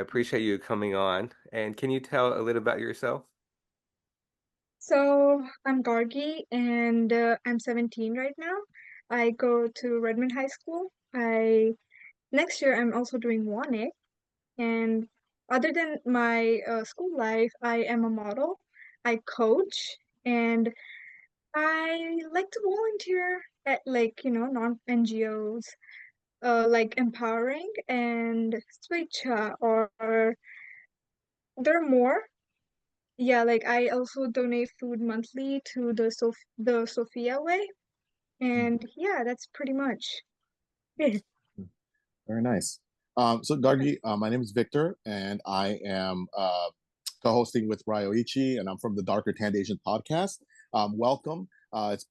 appreciate you coming on. And can you tell a little about yourself? So I'm Gargi and I'm 17 right now. I go to Redmond High School. I Next year I'm also doing WANIC, and other than my school life, I am a model. I coach and I like to volunteer at non-NGOs, like Empowering and Sweetcha, or there are more. Yeah, like I also donate food monthly to the Sophia Way. Mm, And yeah, that's pretty much it. mm. Very nice. So Gargi, my name is Victor, and I am co-hosting with Ryoichi, and I'm from the Darker Tanned Asian podcast. Welcome.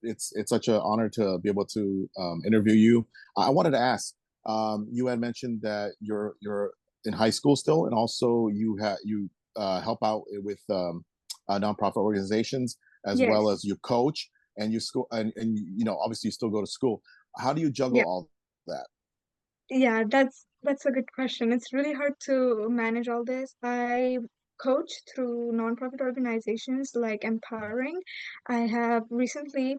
It's such an honor to be able to interview you. I wanted to ask. You had mentioned that you're in high school still, and also you help out with nonprofit organizations as well Yes. as you coach and you school and obviously you still go to school. How do you juggle Yeah. all that? Yeah, that's a good question. It's really hard to manage all this. I coach through nonprofit organizations like Empowering. I have recently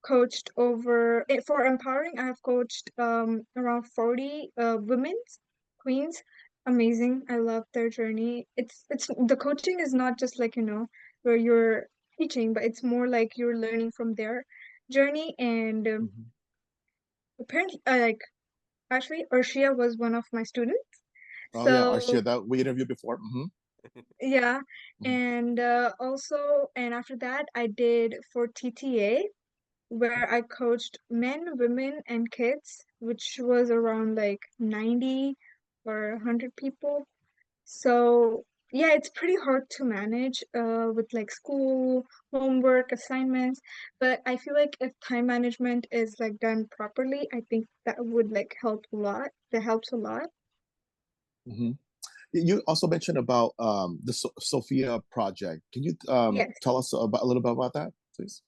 coached for Empowering, I have coached around 40 women's queens. Amazing. I love their journey. It's the coaching is not just like, where you're teaching, but it's more like you're learning from their journey. And Mhm. apparently, actually, Urshia was one of my students. Oh yeah, So Arshia, that we interviewed before. yeah, Hmm. and and after that, I did for TTA, where I coached men, women, and kids, which was around like 90 or 100 people. So yeah, it's pretty hard to manage with like school, homework, assignments, but I feel like if time management is like done properly, I think that would like help a lot. That helps a lot. Hmm. You also mentioned about the Sophia Project. Can you Yes. tell us a little bit about that, please?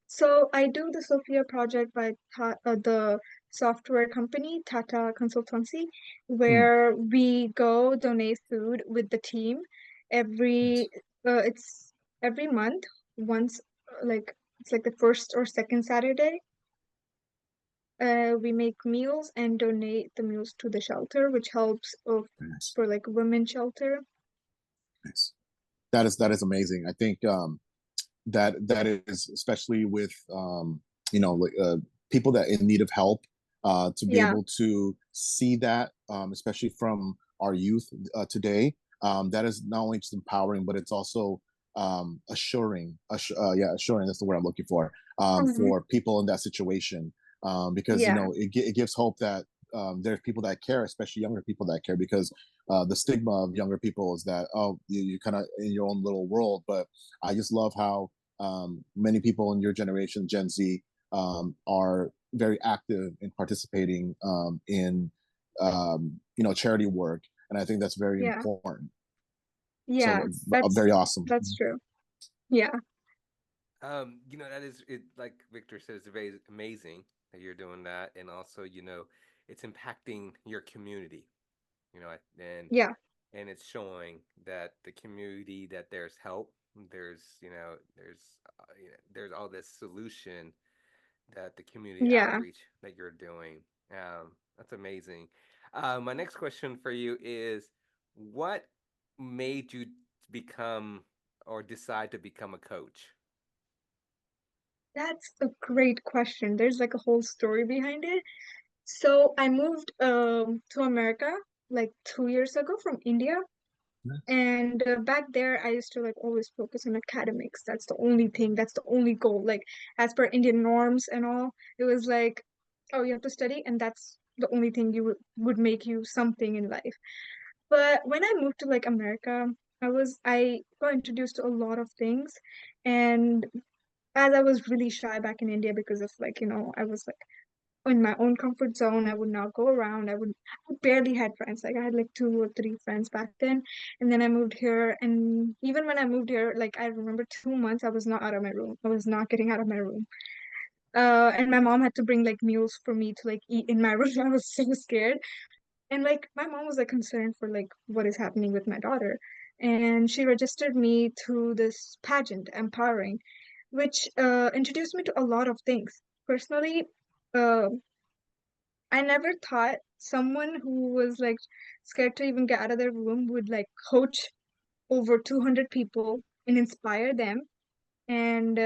So I do the Sophia project by the software company Tata Consultancy, Mm, where we go donate food with the team every nice. it's every month once, like it's like the first or second Saturday. We make meals and donate the meals to the shelter, which helps Very nice. for like women shelter. Nice. That is amazing. I think that is especially with like people that in need of help to be Yeah, able to see that especially from our youth today, that is not only just empowering but it's also assuring, that's the word I'm looking hmm, for people in that situation, because yeah, it gives hope that there's people that care, especially younger people that care, because the stigma of younger people is that, oh, you're kind of in your own little world. But I just love how many people in your generation, Gen Z, are very active in participating in charity work, and I think that's very yeah, important. yeah. So That's very awesome. that's true. Yeah, That is it, like Victor says, it's very amazing that you're doing that, and also, it's impacting your community, you know, and yeah, and it's showing that the community that there's help, there's all this solution that the community yeah. outreach that you're doing. That's amazing. My next question for you is, what made you become or decide to become a coach? That's a great question. There's like a whole story behind it. So I moved to America like 2 years ago from India. And back there, I used to like always focus on academics. That's the only thing, that's the only goal. Like as per Indian norms and all, it was like, oh, you have to study, and that's the only thing would make you something in life. But when I moved to like America, I got introduced to a lot of things. And as I was really shy back in India because of like, I was like in my own comfort zone. I would not go around. I barely had friends. Like I had like two or three friends back then. And then I moved here. And even when I moved here, like I remember 2 months I was not out of my room. I was not getting out of my room. And my mom had to bring like meals for me to like eat in my room. I was so scared. And like my mom was like concerned for like what is happening with my daughter. And she registered me to this pageant, Empowering, which introduced me to a lot of things. Personally, uh, I never thought someone who was like scared to even get out of their room would like coach over 200 people and inspire them. And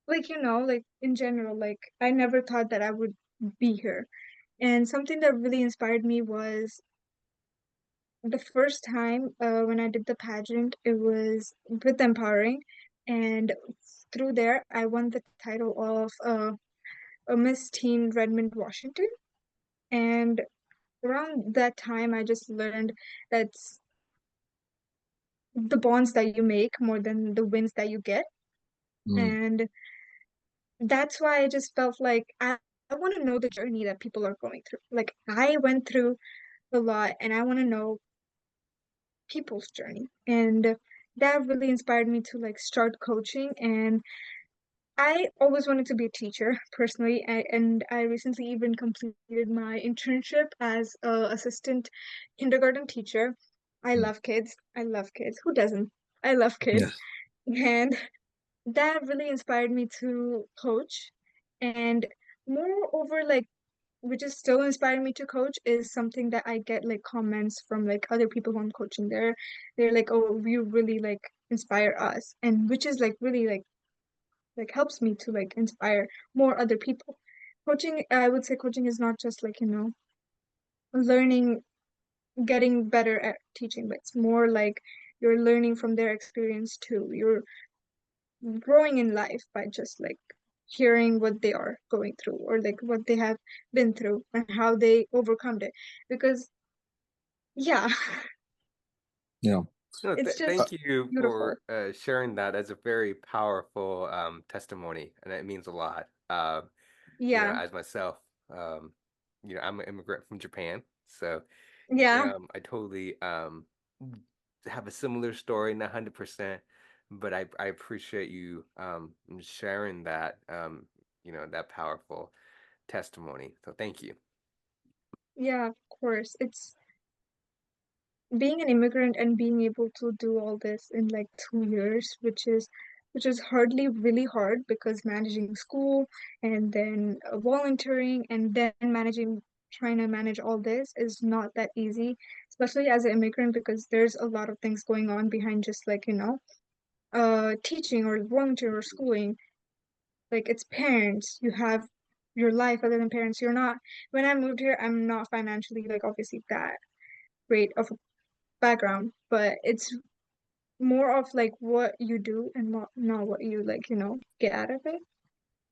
like, like in general, like I never thought that I would be here. And something that really inspired me was the first time when I did the pageant, it was with Empowering. And through there, I won the title of a Miss Teen Redmond, Washington. And around that time, I just learned that the bonds that you make more than the wins that you get. Mm. And that's why I just felt like I want to know the journey that people are going through. Like I went through a lot and I want to know people's journey. And that really inspired me to like start coaching. And I always wanted to be a teacher personally. And I recently even completed my internship as a assistant kindergarten teacher. I Mm. love kids. I love kids. Who doesn't? I love Yeah. kids. And that really inspired me to coach. And moreover, like which is still inspiring me to coach is something that I get like comments from like other people who I'm coaching. They're like, oh, you really like inspire us, and which is like really like helps me to like inspire more other people. Coaching, I would say coaching is not just like, learning, getting better at teaching, but it's more like you're learning from their experience too. You're growing in life by just like hearing what they are going through or like what they have been through and how they overcome it. Because yeah, Yeah. No, it's just thank you beautiful. for sharing that. As a very powerful testimony, and it means a lot. Yeah, As myself, um, I'm an immigrant from Japan, so yeah, I totally have a similar story, not 100%, but I appreciate you sharing that that powerful testimony. So thank you. yeah, of course. It's being an immigrant and being able to do all this in like 2 years, which is hardly really hard because managing school and then volunteering and then trying to manage all this is not that easy, especially as an immigrant because there's a lot of things going on behind just like, teaching or volunteer or schooling. Like it's parents, you have your life other than parents. You're not, when I moved here, I'm not financially like obviously that great of a background, but it's more of like what you do and not what you like, get out of it.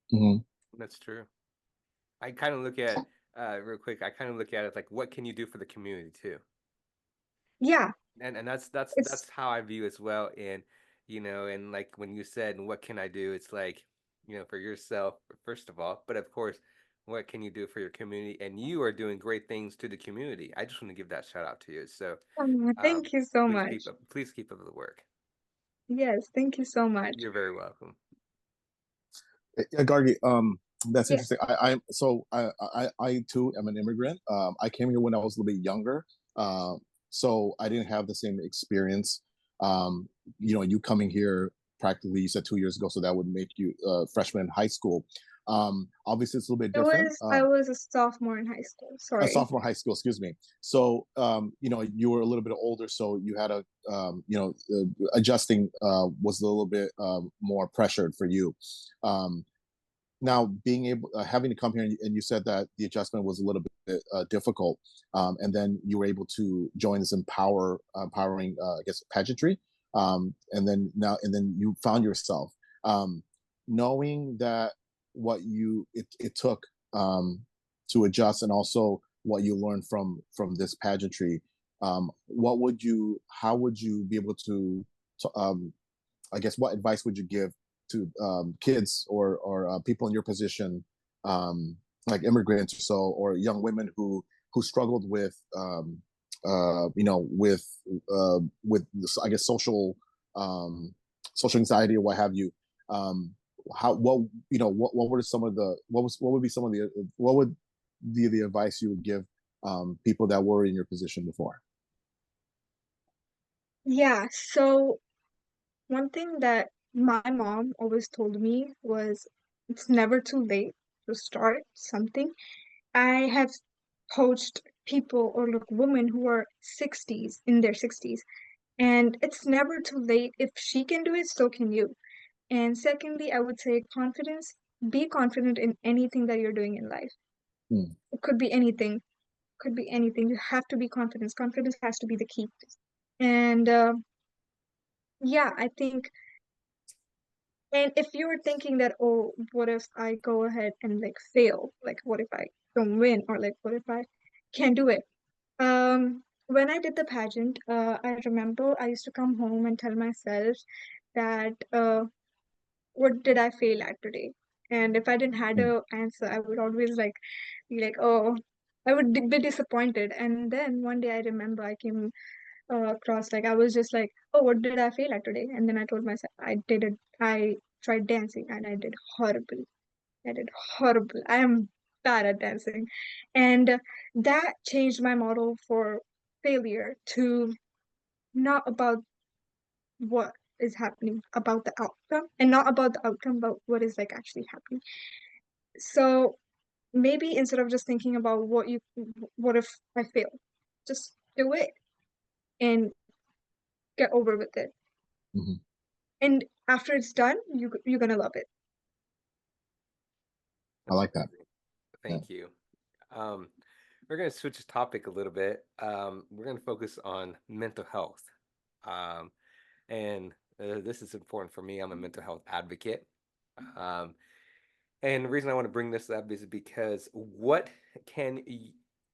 Hmm. That's true. I kind of look at real quick. I kind of look at it like, what can you do for the community too? Yeah, And that's it's how I view as well. And and like when you said, "And what can I do?" It's like, for yourself first of all, but of course, what can you do for your community? And you are doing great things to the community. I just want to give that shout out to you. So, thank you so much. please keep up the work. Yes, thank you so much. You're very welcome. Yeah, Gargi, that's Yes. interesting. I too am an immigrant. I came here when I was a little bit younger, so I didn't have the same experience. Um, you coming here practically, you said 2 years ago, so that would make you freshman in high school. Obviously, it's a little bit It different. was I was a sophomore in high school. A Sorry. sophomore high school, excuse me. So, you were a little bit older, so you had adjusting was a little bit more pressured for you. Um, Now being able having to come here and you said that the adjustment was a little bit difficult, and then you were able to join this empowering I guess pageantry, and then you found yourself, knowing that it took to adjust, and also what you learned from this pageantry. What would you how would you be able to I guess what advice would you give to kids or people in your position, like immigrants or so, or young women who struggled with with I guess social anxiety or what have you. How what were some of the what would be some of the what would be the advice you would give people that were in your position before? Yeah, so one thing that my mom always told me was it's never too late to start something. I have coached people or look women who are 60s in their 60s, and it's never too late. If she can do it, so can you. And secondly, I would say confidence. Be confident in anything that you're doing in life. Hmm. It could be anything, could be anything. You have to be confident. Confidence has to be the key. And yeah, I think, and if you were thinking that, oh, what if I go ahead and like fail? Like, what if I don't win? Or like, what if I can't do it? When I did the pageant, I remember I used to come home and tell myself that, what did I fail at today? And if I didn't had Hmm. a answer, I would always like be like, oh, I would be disappointed. And then one day I remember I came across like I was just like, oh, what did I fail at today? And then I told myself I tried dancing and I did horrible. I did horrible. I am bad at dancing. And that changed my model for failure to not about what is happening, about the outcome, and not about the outcome, but what is like actually happening. So maybe instead of just thinking about what if I fail, just do it and get over with it. Hmm. And after it's done, you're gonna love it. I That's like that. amazing. Yeah. Thank you. Um, we're going to switch the topic a little bit. We're going to focus on mental health. Um, and this is important for me. I'm a mental health advocate. Um, and the reason I want to bring this up is because what can,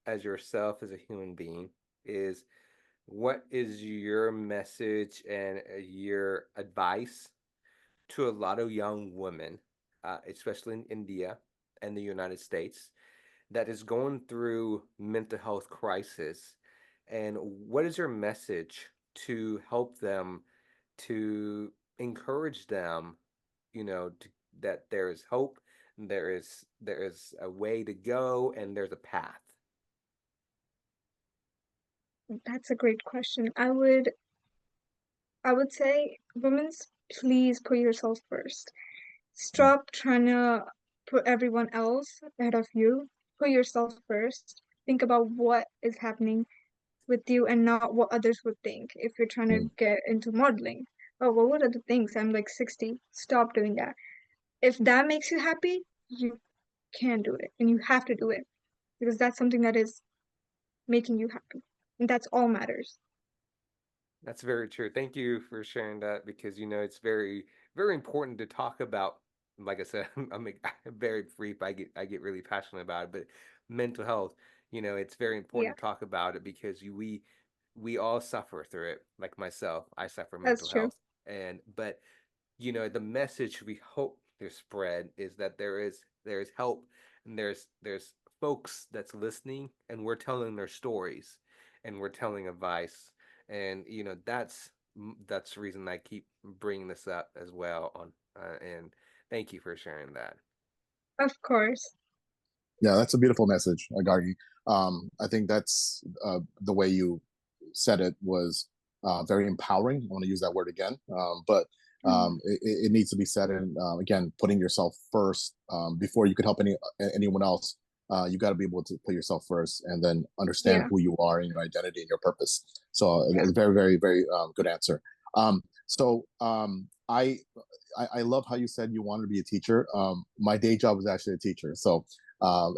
as yourself as a human being, is what is your message and your advice to a lot of young women, especially in India and the United States, that is going through mental health crisis? And what is your message to help them, to encourage them, that there is hope, there is a way to go, and there's a path? That's a great question. I would say, women's, please put yourself first. Mm. Stop trying to put everyone else ahead of you. Put yourself first. Think about what is happening with you and not what others would think if you're trying to Mm. get into modeling. Oh, well, what are the things? I'm like 60. Stop doing that. If that makes you happy, you can do it and you have to do it because that's something that is making you happy. And that's all matters. That's very true. Thank you for sharing that, because it's very, very important to talk about. Like I said, I'm very brief. I get really passionate about it, but mental health, it's very Yeah, important to talk about it, because we all suffer through it. Like myself, I suffer that's mental true. health, and but the message we hope to spread is that there is help, and there's folks that's listening, and we're telling their stories, and we're telling advice, and that's the reason I keep bringing this up as well on, and thank you for sharing that. Of course. Yeah, that's a beautiful message, Gargi. I think that's the way you said it was very empowering. I want to use that word again, but Mm, it needs to be said. And again, putting yourself first before you could help anyone else. You got to be able to put yourself first, and then understand yeah, who you are and your identity and your purpose. So, yeah. a very, very, very good answer. So, I love how you said you wanted to be a teacher. My day job was actually a teacher, so um,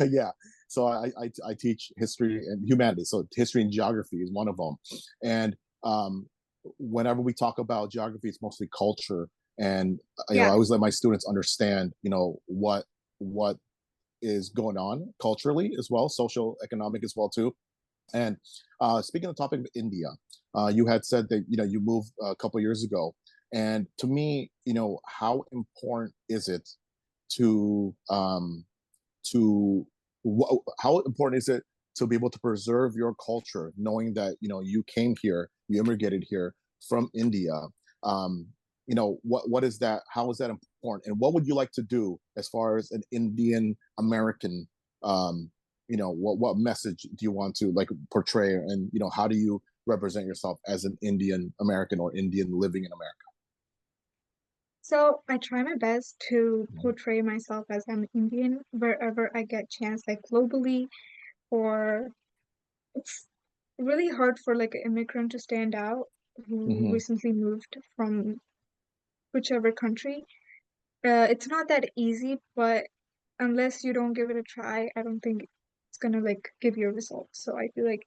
yeah. So I teach history and humanities. So history and geography is one of them. And um, whenever we talk about geography, it's mostly culture. And I Yeah, always let my students understand, what is going on culturally as well, social, economic as well too. And speaking of the topic of India, you had said that you moved a couple years ago, and to me, how important is it to how important is it to be able to preserve your culture, knowing that you came here, you immigrated here from India? Um, what is that? How is that important? And what would you like to do as far as an Indian American? Um, what message do you want to like portray, and how do you represent yourself as an Indian American or Indian living in America? So I try my best to portray myself as I'm Indian wherever I get chance, like globally, or it's really hard for like an immigrant to stand out who Mm-hmm. recently moved from whichever country. It's not that easy, but unless you don't give it a try, I don't think it's gonna like give you a result. So I feel like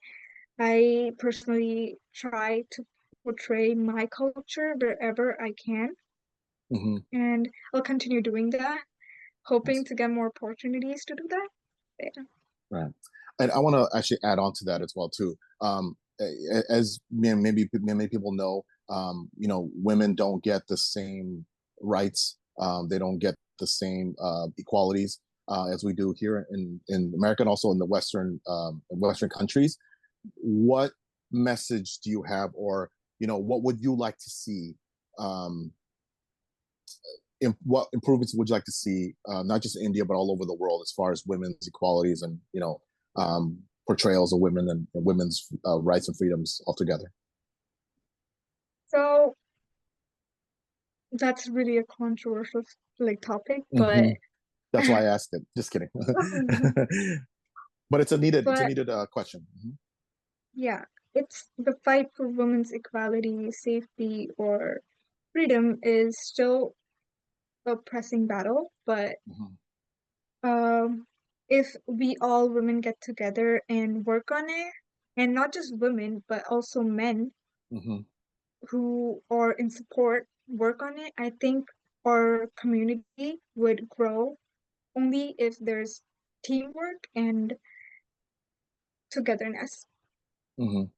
I personally try to portray my culture wherever I can, Mm-hmm. and I'll continue doing that, hoping Yes. to get more opportunities to do that. Yeah. Right. And I want to actually add on to that as well too. As maybe many people know, women don't get the same rights. They don't get the same equalities as we do here in America, and also in the Western countries. What message do you have, or what would you like to see? Um, what improvements would you like to see, not just in India but all over the world, as far as women's equalities and portrayals of women and women's rights and freedoms altogether? So that's really a controversial like topic, but Mm-hmm. That's why I asked it. Just kidding. But but it's a needed question. Mm-hmm. yeah, it's the fight for women's equality, safety, or freedom is still a pressing battle, but Mm-hmm. um, if we all women get together and work on it, and not just women, but also men Mm-hmm. who are in support work on it, I think our community would grow only if there's teamwork and togetherness. Mm-hmm. Mhm.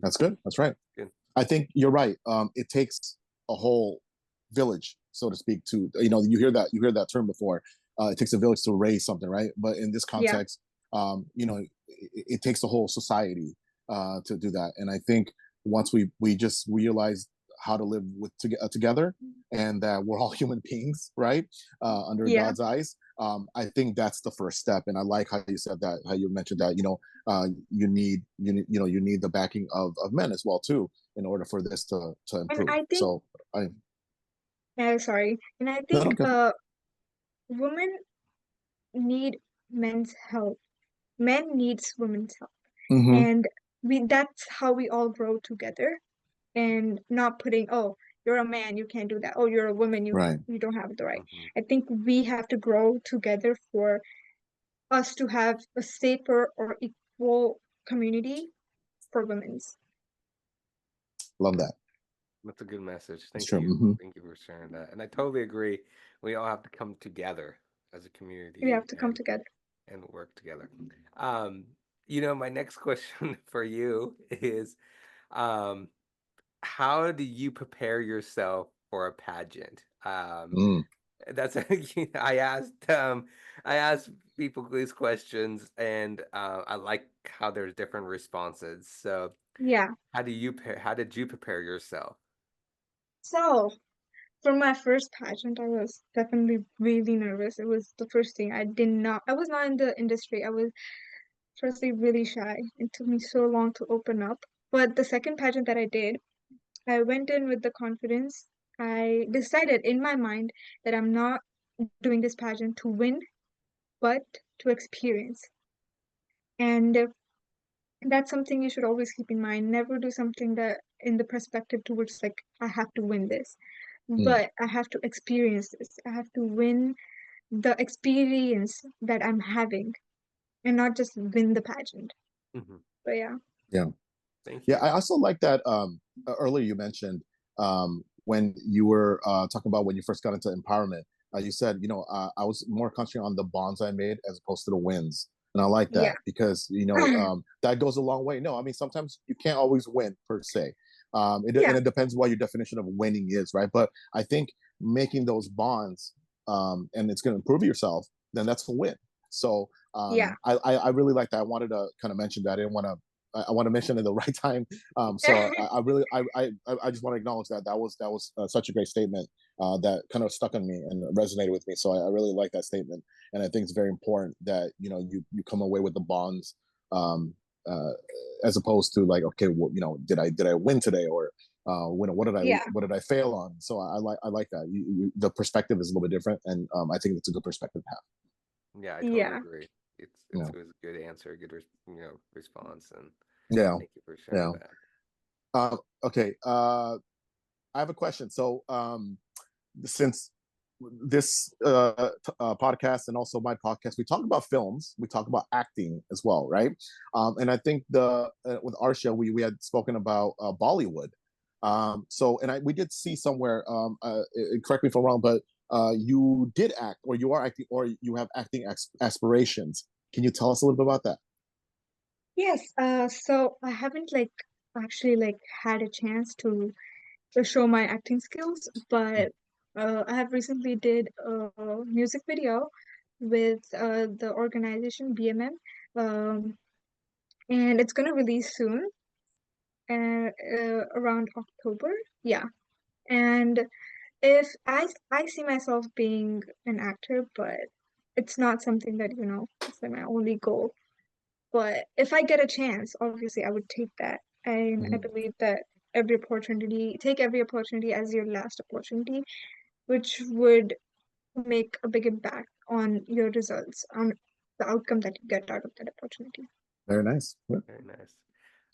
That's good. That's right. Good. I think you're right. It takes a whole village, so to speak, to you hear that term before. It takes a village to raise something, right? But in this Yeah, context, it takes a whole society to do that. And I think once we just realize how to live together, and that we're all human beings, right, under yeah, God's eyes. I think that's the first step. And I like how you said that, how you mentioned that, you need the backing of men as well too, in order for this to and improve. I think, So I sorry, and I no, no, think go. women need men's help. Men needs women's help, Mm-hmm. and we that's how we all grow together, and not putting, oh, you're a man, you can't do that. Oh, you're a woman, Right. you don't have the right. Mhm. I think we have to grow together for us to have a safer or equal community for women's. Love that. That's a good message. That's Thank true. you. Mm-hmm. Thank you for sharing that. And I totally agree. We all have to come together as a We have community to come together. and work together. Um, my next question for you is, um, how do you prepare yourself for a pageant? Mm. That's I asked people these questions, and I like how there's different responses. So Yeah. how did you prepare yourself? So for my first pageant, I was definitely really nervous. It was the first thing. I was not in the industry. I was firstly really shy. It took me so long to open up. But the second pageant that I did, I went in with the confidence. I decided in my mind that I'm not doing this pageant to win, but to experience. And that's something you should always keep in mind. Never do something that in the perspective towards like, I have to win this, Mm. but I have to experience this. I have to win the experience that I'm having and not just win the pageant. Hmm. But yeah. Yeah. Thank Yeah. you. I also like that. Earlier you mentioned when you were talking about when you first got into empowerment. You said, I was more concentrating on the bonds I made as opposed to the wins. And I like Yeah. that because, that goes a long way. No, I mean, sometimes you can't always win per se. And Yeah. it depends what your definition of winning is, right? But I think making those bonds, and it's going to improve yourself, then that's a win. So Yeah. I really like that. I wanted to kind of mention that. I didn't want to I want to mention at the right time. So I really I just want to acknowledge that that was such a great statement that kind of stuck on me and resonated with me. So I really like that statement, and I think it's very important that you come away with the bonds, um, uh, as opposed to like, okay, well, did I win today, or Yeah, what did I fail on? So I like that. The perspective is a little bit different, and I think it's a good perspective to have. Yeah, I totally yeah, agree. Yeah, It was a good answer, a good response, and yeah, thank you for sharing yeah. that. Okay. I have a question. So, since this podcast and also my podcast, we talk about films, we talk about acting as well, right? And I think the with our show, we had spoken about Bollywood. So, and we did see somewhere. Correct me if I'm wrong, but you did act, or you are acting, or you have acting aspirations. Can you tell us a little bit about that? yes. So I haven't like actually like had a chance to show my acting skills, but I have recently did a music video with the organization BMM, and it's gonna release soon, around October. Yeah, and if I see myself being an actor, but it's not something that it's like my only goal. But if I get a chance, obviously I would take that. And I Mhm. believe that take every opportunity as your last opportunity, which would make a big impact on your results, on the outcome that you get out of that opportunity. Very nice. Yeah. Very nice.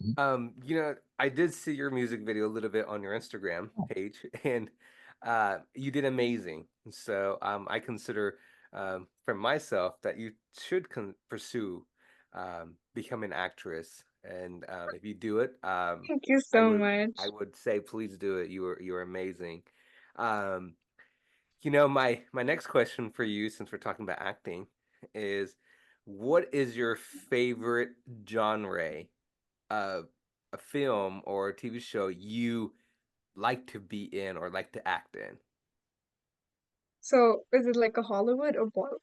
Mhm. I did see your music video a little bit on your Instagram page, and you did amazing. So I consider for myself that you should pursue become an actress, and if you do it, Thank you I so would much. say please do it. You were amazing. Um, my next question for you, since we're talking about acting, is what is your favorite genre of a film or a TV show you like to be in or like to act in? So is it like a Hollywood or Bollywood?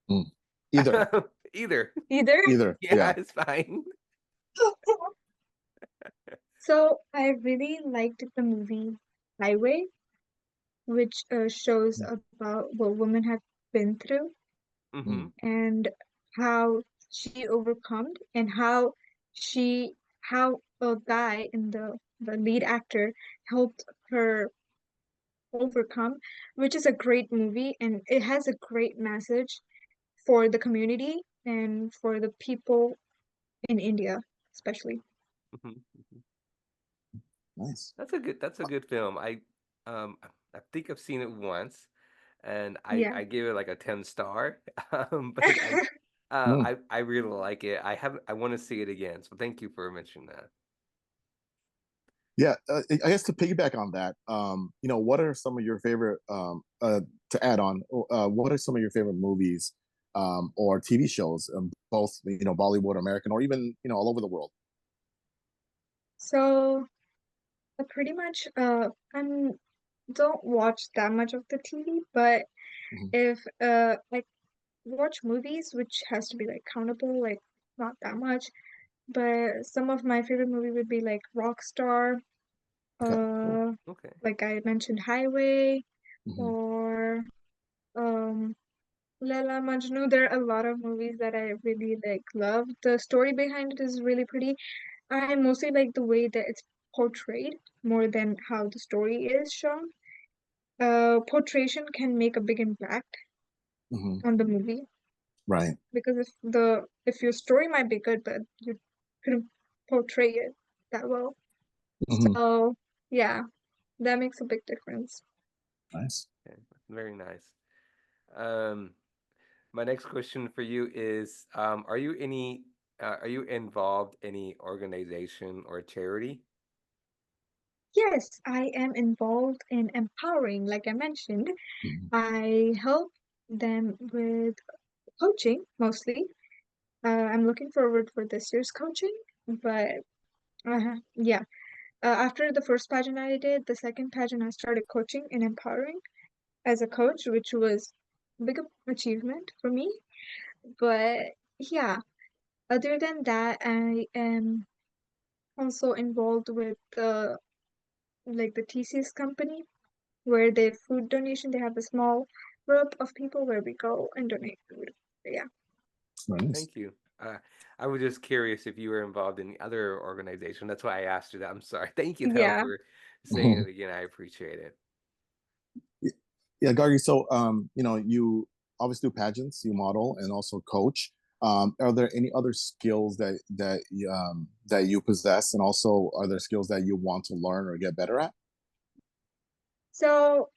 Mm. Either, Either. Either. either. Yeah, Yeah. it's fine. So I really liked the movie Highway, which shows about what women have been through Mm. Mm-hmm. and how she overcome and she how a guy in the lead actor helped her overcome, which is a great movie and it has a great message for the community and for the people in India, especially. Mm-hmm. Nice. That's a good film. I think I've seen it once, and Yeah. I give it like a 10 star. But Mm. I really like it. I want to see it again. So thank you for mentioning that. Yeah, I guess to piggyback on that, what are some of your favorite to add on? What are some of your favorite movies or TV shows, both Bollywood, American, or even all over the world? So pretty much I don't watch that much of the TV, but Mhm. if like watch movies, which has to be like countable, like not that much. But some of my favorite movie would be like Rockstar, Okay. Oh, uh, okay. like I mentioned Highway, Hmm. or um Lela Majnu. There are a lot of movies that I really like love. The story behind it is really pretty. I mostly like the way that it's portrayed more than how the story is shown. Portrayal can make a big impact Hmm. on the movie Right. because if your story might be good, but you couldn't portray it that well. Hmm. So yeah, that makes a big difference. Nice. Okay. Very nice. Um, my next question for you is, are you involved any organization or charity? Yes, I am involved in empowering, like I mentioned. Mhm. I help them with coaching mostly. I'm looking forward for this year's coaching, but yeah. After the first pageant I did, the second pageant I started coaching and empowering as a coach, which was a big achievement for me. But yeah, Other than that, I am also involved with the TCS company where they food donation. They have a small group of people where we go and donate food. Yeah. Nice. Thank you. I was just curious if you were involved in the other organization. That's why I asked you that. I'm sorry. Thank you though Yeah. for saying it again. I appreciate it. Yeah, Gargi. So, you obviously do pageants, you model, and also coach. Are there any other skills that you possess, and also are there skills that you want to learn or get better at? So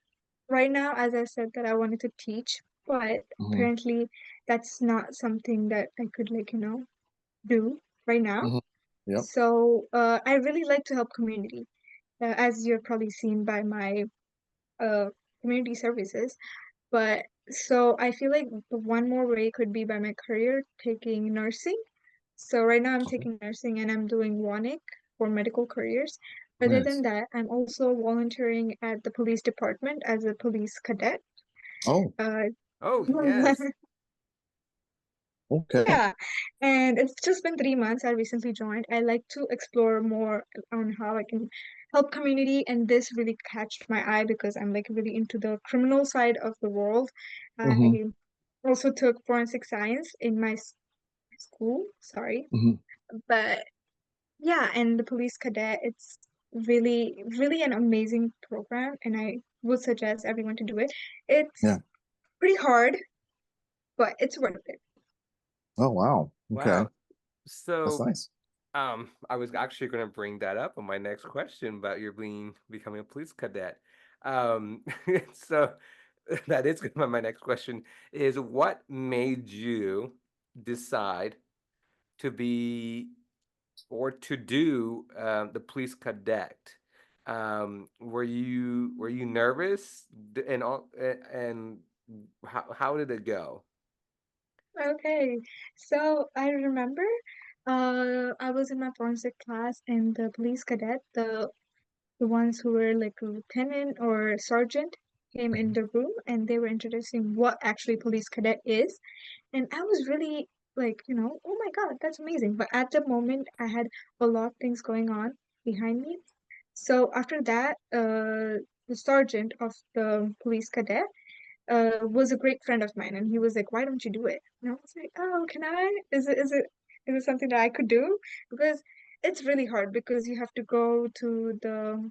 right now, as I said that I wanted to teach, but Hmm. apparently that's not something that I could do right now. Hmm. Yep. So I really like to help community, as you've probably seen by my uh community services. But so I feel like the one more way could be by my career taking nursing. So right now I'm Okay. taking nursing and I'm doing WANIC for medical careers. Other than Nice. that, I'm also volunteering at the police department as a police cadet. Oh, Uh, Oh, yes. okay. yeah, and it's just been 3 months. I recently joined. I like to explore more on how I can help community, and this really catched my eye because I'm like really into the criminal side of the world. Hmm. I also took forensic science in my school, sorry, Hmm. but yeah, and the police cadet, it's really, really an amazing program, and I would suggest everyone to do it. Yeah. It's pretty hard, but it's worth it. Oh, wow. Okay. Wow. That's So, nice. I was actually going to bring that up on my next question about your becoming a police cadet. So that is gonna be my next question is what made you decide to be or to do the police cadet? Were you nervous and how did it go? Okay, so I remember I was in my forensic class and the police cadet, the ones who were like a lieutenant or sergeant came in the room and they were introducing what actually police cadet is. And I was really like, oh my God, that's amazing. But at the moment I had a lot of things going on behind me. So after that, the sergeant of the police cadet was a great friend of mine, and he was like, "Why don't you do it?" And I was like, "Oh, can I? Is it something that I could do?" Because it's really hard because you have to go to the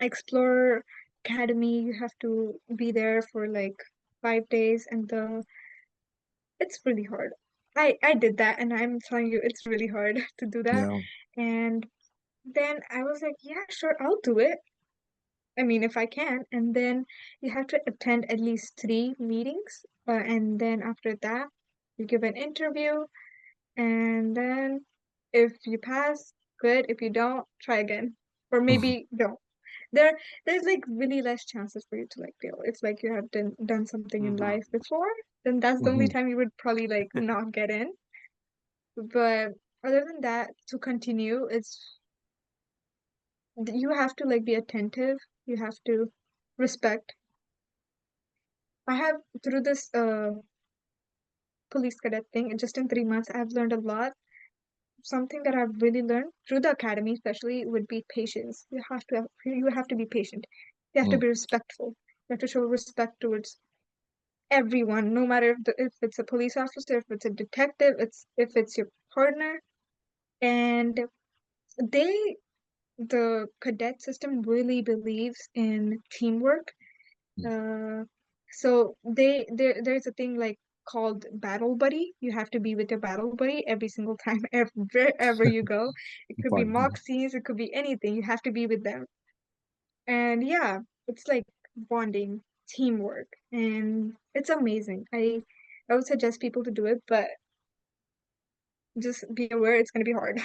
Explorer Academy. You have to be there for like 5 days, and it's really hard. I did that, and I'm telling you, it's really hard to do that. Yeah. And then I was like, "Yeah, sure, I'll do it." I mean, if I can. And then you have to attend at least 3 meetings. And then after that, you give an interview. And then if you pass, good. If you don't, try again. Or maybe don't. There, there's like really less chances for you to like fail. If like you have done something in Hmm. life before, then that's the only Hmm. time you would probably like not get in. But other than that, to continue, you have to like be attentive. You have to respect. I have through this police cadet thing, just in 3 months, I've learned a lot. Something that I've really learned through the academy, especially, would be patience. You have to be patient. You have to Hmm. be respectful. You have to show respect towards everyone, no matter if it's a police officer, if it's a detective, if it's your partner. And they, the cadet system, really believes in teamwork. Uh, so there's a thing like called battle buddy. You have to be with your battle buddy every single time, wherever you go. It could be Fun. mock scenes, it could be anything. You have to be with them. And yeah, it's like bonding, teamwork, and it's amazing. I would suggest people to do it, but just be aware it's gonna be hard.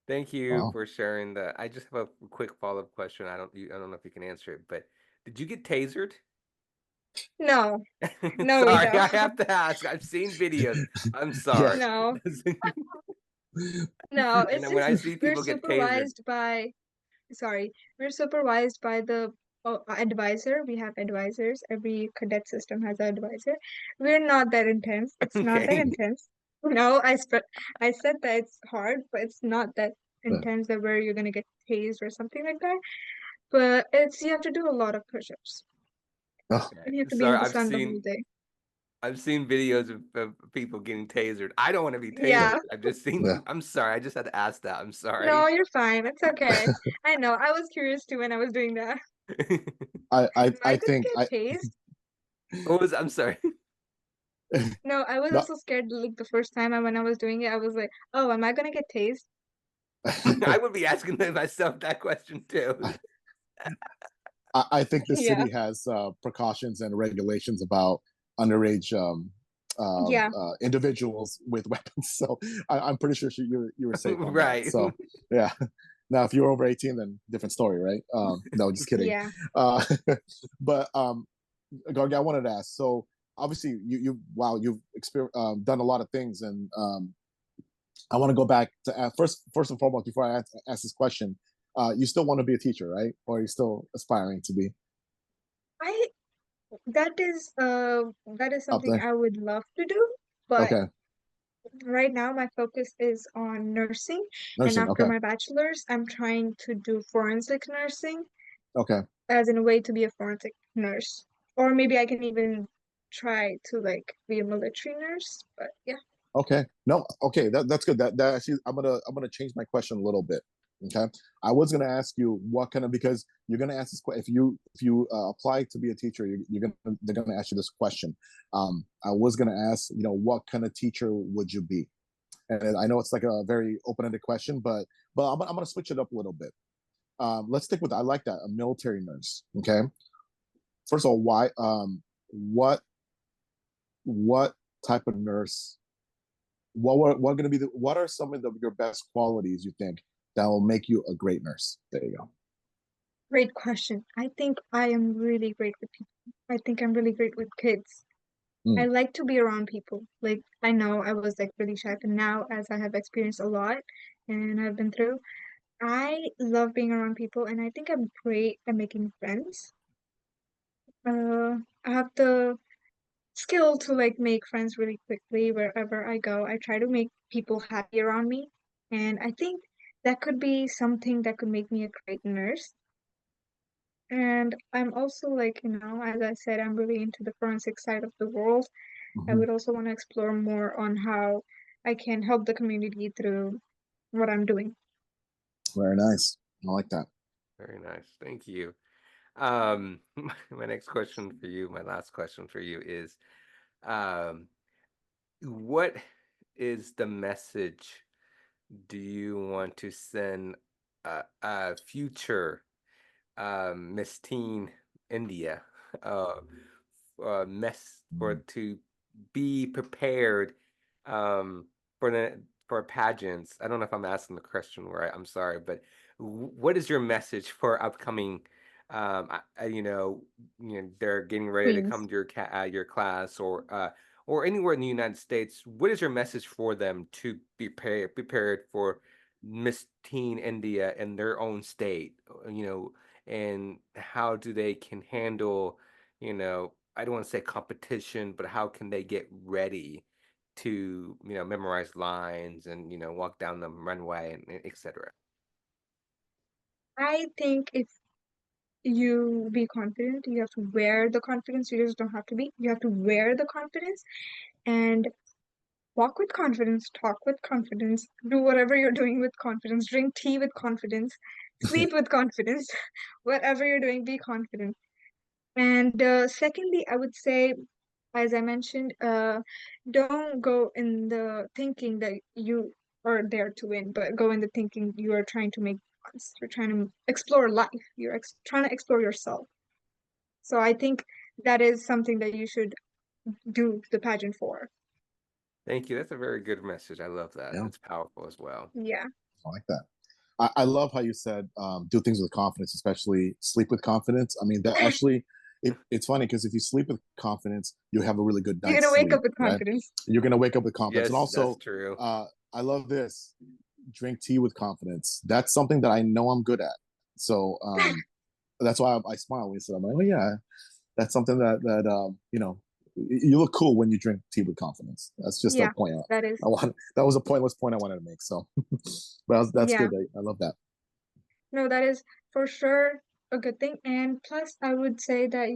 Thank you Wow. for sharing that. I just have a quick follow-up question. I don't know if you can answer it, but did you get tasered? No, no, we Sorry, don't. I have to ask. I've seen videos. I'm Yeah. sorry. No, no, it's And when just I see we're people get tasered, supervised by sorry, we're supervised by the advisor. We have advisors. Every cadet system has an advisor. We're not that intense. It's not that okay. intense. No, I said that it's hard, but it's not that Yeah. intense that where you're gonna get tased or something like that. But it's you have to do a lot of push-ups Oh, and you have to be Sorry, in the sun the whole day. I've seen videos of people getting tasered. I don't want to be Yeah. tasered. I've just seen. yeah. I'm sorry. I just had to ask that. I'm No, sorry. you're fine. It's okay. I know. I was curious too when I was doing that. Am I I gonna think I get tased? What was? I'm sorry. No, I was no. also scared like the first time when I was doing it. I was like, oh, am I gonna get tased? I would be asking myself that question too. I think the Yeah. city has precautions and regulations about underage Yeah. individuals with weapons. So I'm pretty sure you were safe on that. Right. So yeah. Now, if you're over 18, then different story, right? No, just kidding. Yeah. Uh, but Gargi, I wanted to ask. So obviously, wow, you've done a lot of things, and I want to go back to first and foremost before I ask this question. You still want to be a teacher, right? Or are you still aspiring to be I that is up something there? I would love to do, but Okay, right now my focus is on nursing, and nursing. after Okay, my bachelor's, I'm trying to do forensic nursing okay, as in a way to be a forensic nurse. Or maybe I can even try to like be a military nurse, but yeah. okay. No, okay. That's good. That actually, I'm gonna change my question a little bit. Okay, I was gonna ask you what kind of, because you're gonna ask this if you apply to be a teacher, you're gonna they're gonna ask you this question. I was gonna ask, what kind of teacher would you be? And I know it's like a very open-ended question, but I'm gonna switch it up a little bit. Let's stick with, I like that, a military nurse. Okay, first of all, why? What what type of nurse? What going to be what are some of your best qualities you think that will make you a great nurse? There you go. Great question. I think I am really great with people. I think I'm really great with kids. I Mm, like to be around people. Like I know I was like really shy, but now as I have experienced a lot and I've been through, I love being around people and I think I'm great at making friends. I have the skill to like make friends really quickly wherever I go. I try to make people happy around me, and I think that could be something that could make me a great nurse. And I'm also like, as I said, I'm really into the forensic side of the world. I mhm. would also want to explore more on how I can help the community through what I'm doing. Very nice. I like that. Very nice. Thank you. My next question for you, my last question for you is, um, what is the message do you want to send a future Miss Teen India uh, mess for Mm. to be prepared um, for the for pageants? I don't know if I'm asking the question right. I'm sorry, but what is your message for upcoming? They're getting ready to come Queens. to your class or anywhere in the United States. What is your message for them to be prepared for Miss Teen India in their own state? And how do they can handle, I don't want to say competition, but how can they get ready to, memorize lines and, walk down the runway and etc. I think if you be confident, you have to wear the confidence. You just don't have to be. You have to wear the confidence and walk with confidence, talk with confidence, do whatever you're doing with confidence, drink tea with confidence, sleep with confidence, whatever you're doing, be confident. And secondly, I would say, as I mentioned, don't go in the thinking that you are there to win, but go in the thinking you are trying to make friends. You're trying to explore life. You're trying to explore yourself. So I think that is something that you should do the pageant for. Thank you. That's a very good message. I love that. Yeah, It's powerful as well. Yeah. I like that. I love how you said do things with confidence, especially sleep with confidence. I mean, that actually, it's funny because if you sleep with confidence, you have a really good You're night's gonna wake sleep, up with right? confidence. You're gonna wake up with confidence, and Yes, that's also, true. I love this: drink tea with confidence. That's something that I know I'm good at. So that's why I smile when you said, I'm like, oh yeah, that's something that you look cool when you drink tea with confidence. That's just a Yeah, point. that is. I want that was a pointless point I wanted to make. So, but that's Yeah. good. I love that. No, that is for sure a good thing. And plus, I would say that,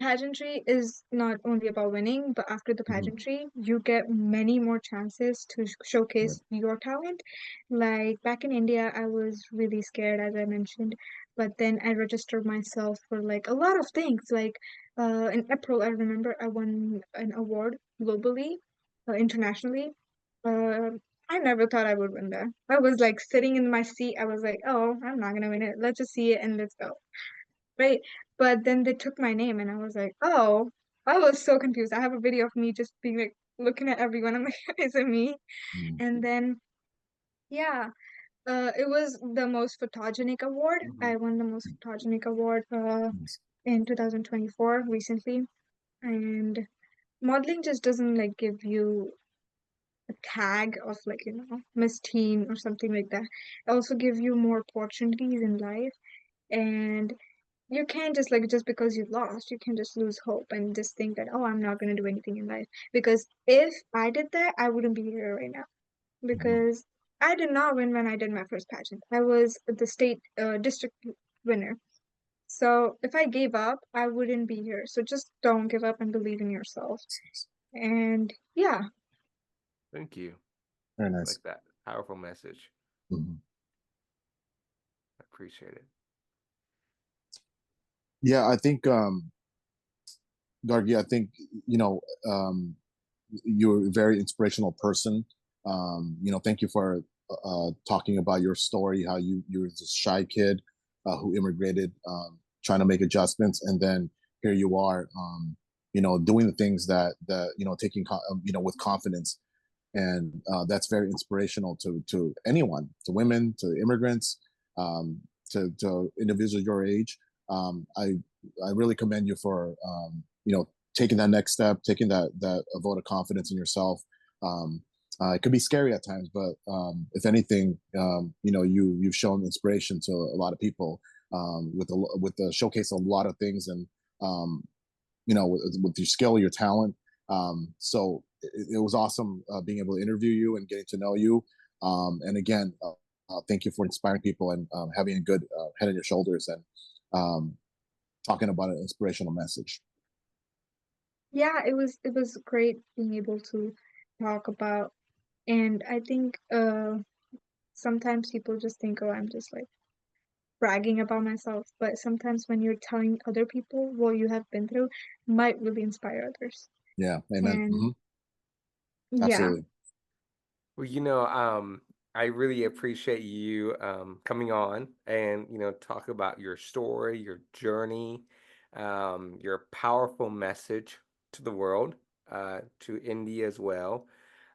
pageantry is not only about winning, but after the Mhm. pageantry, you get many more chances to Right. showcase your talent. Like back in India, I was really scared, as I mentioned, but then I registered myself for like a lot of things. Like in April, I remember I won an award globally, internationally. Uh, I never thought I would win that. I was like sitting in my seat. I was like, oh, I'm not gonna win it. Let's just see it and let's go. Right. But then they took my name and I was like, oh, I was so confused. I have a video of me just being like looking at everyone. I'm like, is it me? Mm. And then, yeah, it was the most photogenic award. Mhm. I won the most photogenic award Nice. in 2024 recently. And modeling just doesn't like give you a tag of like Miss Teen or something like that. It also give you more opportunities in life, and you can't just like just because you lost you can just lose hope and just think that, oh, I'm not going to do anything in life, because if I did that I wouldn't be here right now, Mhm. because I did not win when I did my first pageant. I was the state district winner. So if I gave up I wouldn't be here. So just don't give up and believe in yourself. And yeah. Thank you. Very I nice. like that powerful message. Mhm. I appreciate it. Yeah, I think Gargi, I think you know you're a very inspirational person. Thank you for talking about your story, how you were this shy kid who immigrated, trying to make adjustments, and then here you are, doing the things that taking with confidence, and that's very inspirational to anyone, to women, to immigrants, um, to individuals your age. I really commend you for taking that next step, taking that vote of confidence in yourself. It could be scary at times, but if anything, you've shown inspiration to a lot of people with the showcase of a lot of things, and um, with your skill, your talent. So it was awesome being able to interview you and getting to know you. And again, thank you for inspiring people and having a good head on your shoulders and um, talking about an inspirational message. Yeah, it was great being able to talk about. And I think sometimes people just think, oh, I'm just like bragging about myself, but sometimes when you're telling other people what you have been through, might really inspire others. Yeah, amen. And yeah, Absolutely. Well, I really appreciate you coming on and talk about your story, your journey, your powerful message to the world, to India as well.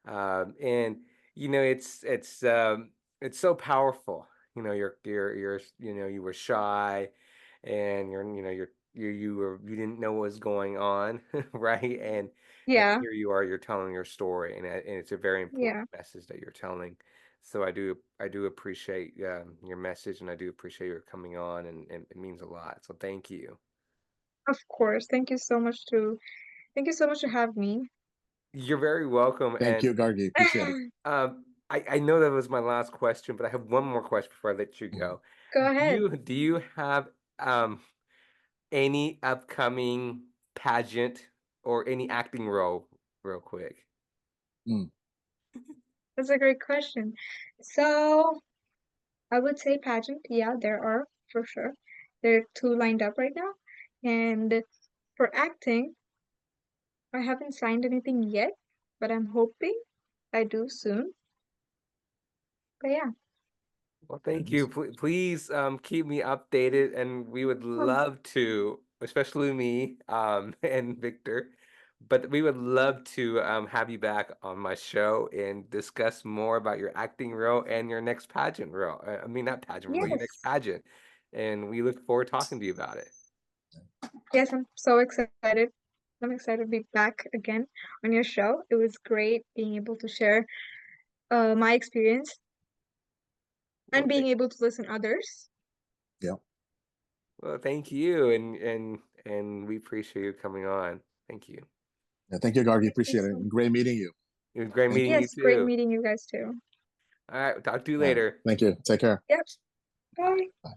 And it's so powerful. You were shy, and you didn't know what was going on, right? And yeah, here you are, you're telling your story, and it's a very yeah, important message that you're telling. So I do appreciate your message, and I do appreciate your coming on, and it means a lot. So thank you. of course. Thank you so much to have me. You're very welcome. Thank And you, Gargi. Appreciate it. I know that was my last question, but I have one more question before I let you Mhm. go. Go Do ahead. you have um, any upcoming pageant or any acting role, real quick? Mm. That's a great question. So I would say pageant. Yeah, there are for sure. There are two lined up right now. And for acting, I haven't signed anything yet, but I'm hoping I do soon. But yeah, Well, Very thank you. nice. Please keep me updated, and we would um, love to, especially me and Victor, but we would love to have you back on my show and discuss more about your acting role and your next pageant role. I mean, not pageant role, your next yes, pageant. And we look forward to talking to you about it. yes, I'm so excited. I'm excited to be back again on your show. It was great being able to share my experience Well, and being thank, able to listen others. Yeah. well, thank you, and we appreciate you coming on. Thank you. Yeah, thank you, Gargi. Thank you Appreciate it. so much. Great meeting you. It was great Thank meeting you. you Yes, great too. meeting you guys too. All right, talk to you All right. later. Thank you. Take care. Yep. Bye. Bye. Bye.